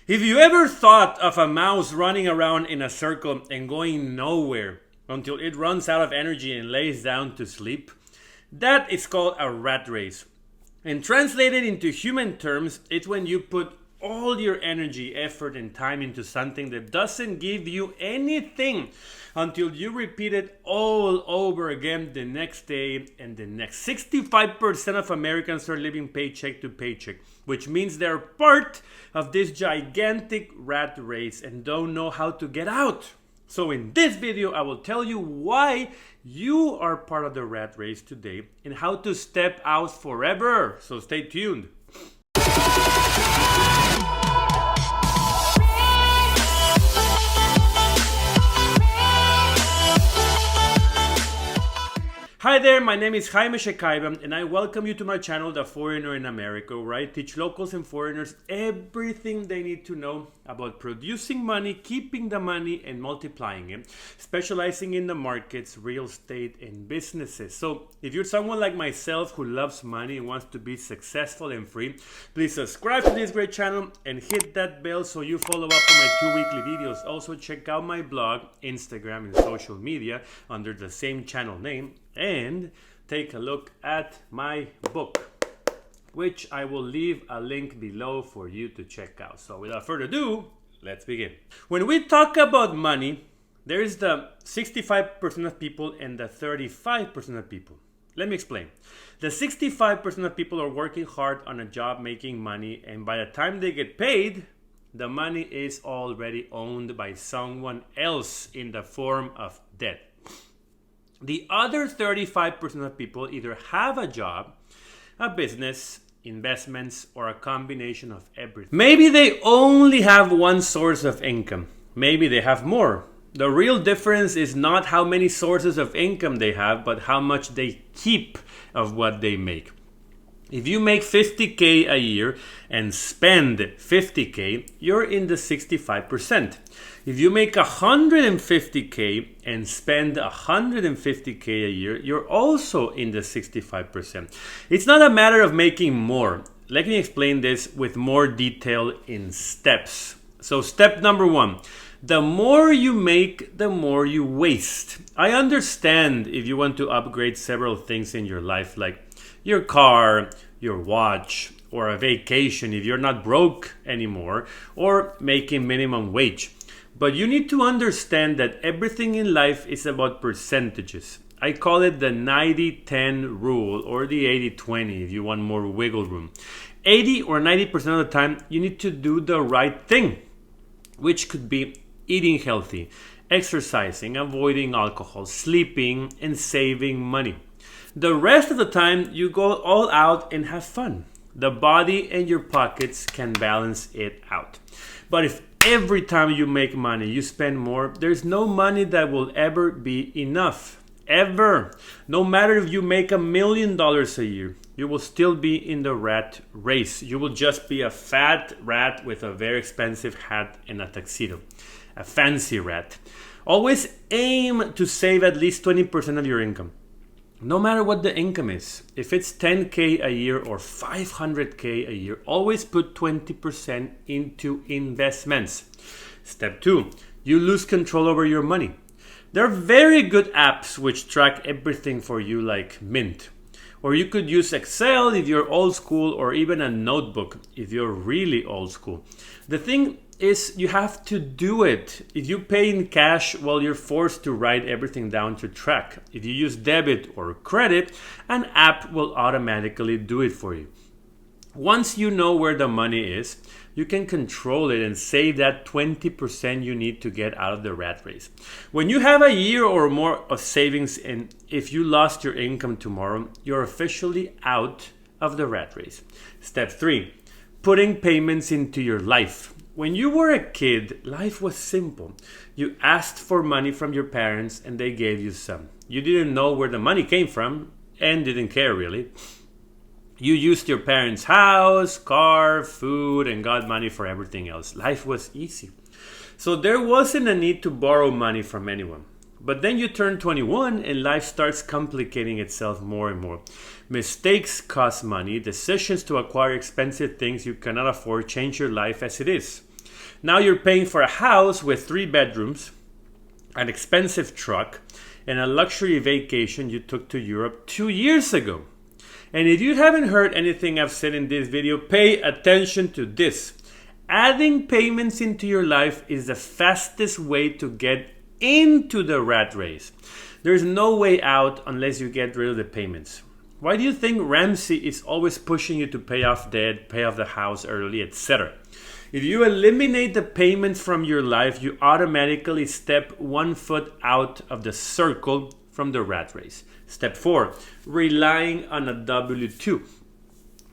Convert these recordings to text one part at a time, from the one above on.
If you ever thought of a mouse running around in a circle and going nowhere until it runs out of energy and lays down to sleep, that is called a rat race. And translated into human terms, it's when you put all your energy, effort, and time into something that doesn't give you anything until you repeat it all over again the next day and the next. 65% of Americans are living paycheck to paycheck, which means they're part of this gigantic rat race and don't know how to get out. So in this video, I will tell you why you are part of the rat race today and how to step out forever. So stay tuned. Hi there, my name is Jaime Shekaiba and I welcome you to my channel, The Foreigner in America, where I teach locals and foreigners everything they need to know about producing money, keeping the money, and multiplying it, specializing in the markets, real estate, and businesses. So if you're someone like myself who loves money and wants to be successful and free, please subscribe to this great channel and hit that bell so you follow up on my 2 weekly videos. Also check out my blog, Instagram, and social media under the same channel name. And take a look at my book, which I will leave a link below for you to check out. So without further ado, let's begin. When we talk about money, there is the 65% of people and the 35% of people. Let me explain. The 65% of people are working hard on a job making money, and by the time they get paid, the money is already owned by someone else in the form of debt. The other 35% of people either have a job, a business, investments, or a combination of everything. Maybe they only have one source of income. Maybe they have more. The real difference is not how many sources of income they have, but how much they keep of what they make. If you make 50K a year and spend 50K, you're in the 65%. If you make 150K and spend 150K a year, you're also in the 65%. It's not a matter of making more. Let me explain this with more detail in steps. So step number 1. The more you make, the more you waste. I understand if you want to upgrade several things in your life, like your car, your watch, or a vacation if you're not broke anymore, or making minimum wage. But you need to understand that everything in life is about percentages. I call it the 90-10 rule, or the 80-20 if you want more wiggle room. 80 or 90% of the time, you need to do the right thing, which could be eating healthy, exercising, avoiding alcohol, sleeping, and saving money. The rest of the time, you go all out and have fun. The body and your pockets can balance it out. But if every time you make money, you spend more, there's no money that will ever be enough. Ever. No matter if you make $1 million a year, you will still be in the rat race. You will just be a fat rat with a very expensive hat and a tuxedo. A fancy rat. Always aim to save at least 20% of your income. No matter what the income is, if it's 10K a year or 500K a year, always put 20% into investments. Step 2, you lose control over your money. There are very good apps which track everything for you, like Mint. Or you could use Excel if you're old school, or even a notebook if you're really old school. The thing is, you have to do it. If you pay in cash, well, you're forced to write everything down to track. If you use debit or credit, an app will automatically do it for you. Once you know where the money is, you can control it and save that 20% you need to get out of the rat race. When you have a year or more of savings, and if you lost your income tomorrow, you're officially out of the rat race. Step 3, putting payments into your life. When you were a kid, life was simple. You asked for money from your parents and they gave you some. You didn't know where the money came from and didn't care really. You used your parents' house, car, food, and got money for everything else. Life was easy. So there wasn't a need to borrow money from anyone. But then you turn 21 and life starts complicating itself more and more. Mistakes cost money. Decisions to acquire expensive things you cannot afford change your life as it is. Now you're paying for a house with 3 bedrooms, an expensive truck, and a luxury vacation you took to Europe 2 years ago. And if you haven't heard anything I've said in this video, pay attention to this. Adding payments into your life is the fastest way to get into the rat race. There's no way out unless you get rid of the payments. Why do you think Ramsey is always pushing you to pay off debt, pay off the house early, etc.? If you eliminate the payments from your life, you automatically step 1 foot out of the circle from the rat race. Step 4, relying on a W-2.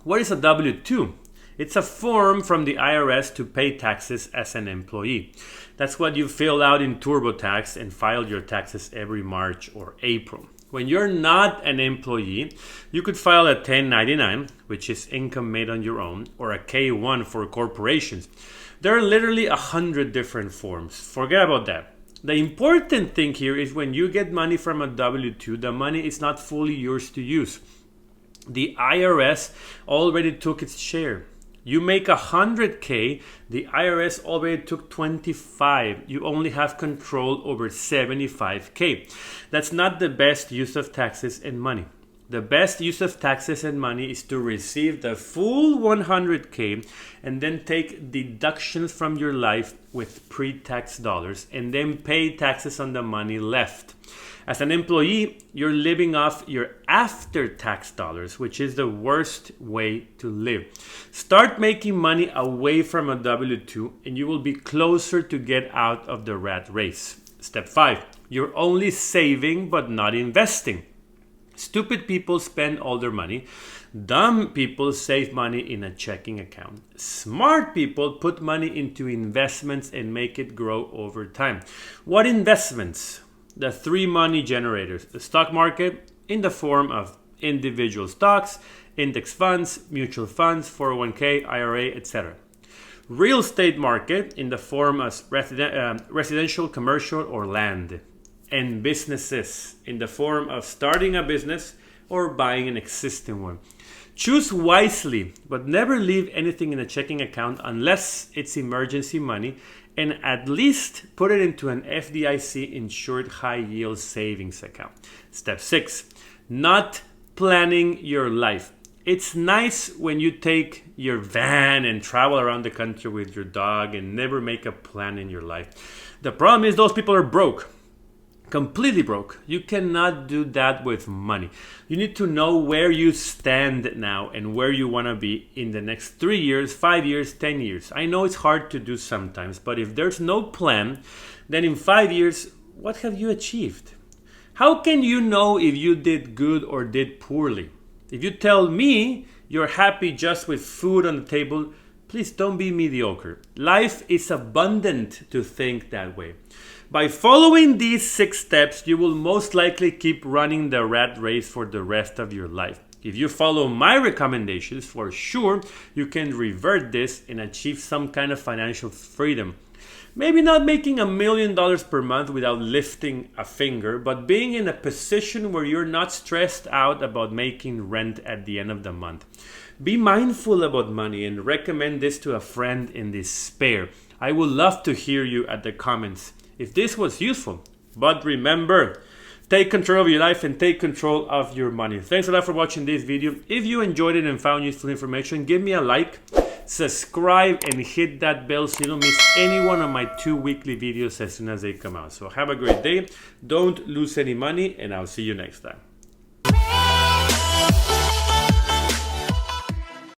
What is a W-2? It's a form from the IRS to pay taxes as an employee. That's what you fill out in TurboTax and file your taxes every March or April. When you're not an employee, you could file a 1099, which is income made on your own, or a K-1 for corporations. There are literally 100 different forms. Forget about that. The important thing here is when you get money from a W-2, the money is not fully yours to use. The IRS already took its share. You make 100K, the IRS already took 25. You only have control over 75K. That's not the best use of taxes and money. The best use of taxes and money is to receive the full 100K and then take deductions from your life with pre-tax dollars and then pay taxes on the money left. As an employee, you're living off your after-tax dollars, which is the worst way to live. Start making money away from a W-2 and you will be closer to get out of the rat race. Step 5, you're only saving but not investing. Stupid people spend all their money. Dumb people save money in a checking account. Smart people put money into investments and make it grow over time. What investments? The 3 money generators. The stock market in the form of individual stocks, index funds, mutual funds, 401k, IRA, etc. Real estate market in the form of residential, commercial, or land. And businesses in the form of starting a business or buying an existing one. Choose wisely, but never leave anything in a checking account unless it's emergency money, and at least put it into an FDIC insured high yield savings account. Step 6, not planning your life. It's nice when you take your van and travel around the country with your dog and never make a plan in your life. The problem is those people are broke. Completely broke. You cannot do that with money. You need to know where you stand now and where you want to be in the next 3 years, 5 years, 10 years. I know it's hard to do sometimes, but if there's no plan, then in 5 years, what have you achieved? How can you know if you did good or did poorly? If you tell me you're happy just with food on the table, please don't be mediocre. Life is abundant to think that way. By following these 6 steps, you will most likely keep running the rat race for the rest of your life. If you follow my recommendations, for sure, you can revert this and achieve some kind of financial freedom. Maybe not making $1 million per month without lifting a finger, but being in a position where you're not stressed out about making rent at the end of the month. Be mindful about money and recommend this to a friend in despair. I would love to hear you at the comments if this was useful. But remember, take control of your life and take control of your money. Thanks a lot for watching this video. If you enjoyed it and found useful information, give me a like, subscribe, and hit that bell so you don't miss any one of my 2 weekly videos as soon as they come out. So have a great day. Don't lose any money, and I'll see you next time.